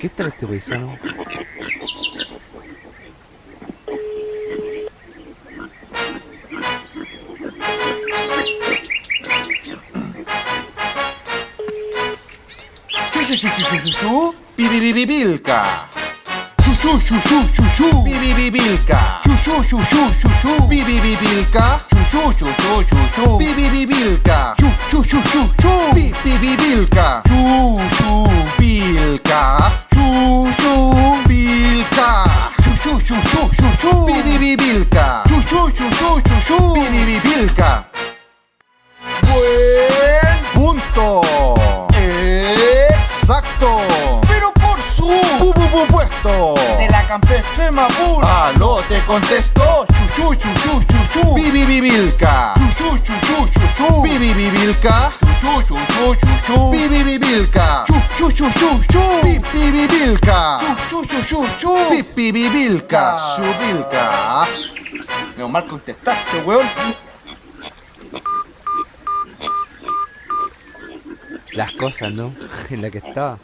¿Qué tal este paisano? Chu, bibibibilka. Chu, bibibibilka. Chu, bibibibilka. Chu, bibibibilka. Chu, bibibibilka. Chu, bilka. Chu, bilka. Chu, bibibibilka. Chu, bibibibilka. Buen punto. Exacto. Pero por supuesto. De la campestre Mabul. Aló, te contesto. Bibibibilka. Bibibibilka. Bibibibilka. Bibibibilka. Bibibibilka. Chubilka. No mal contestaste, weón. Las cosas, ¿no? En la que estaba.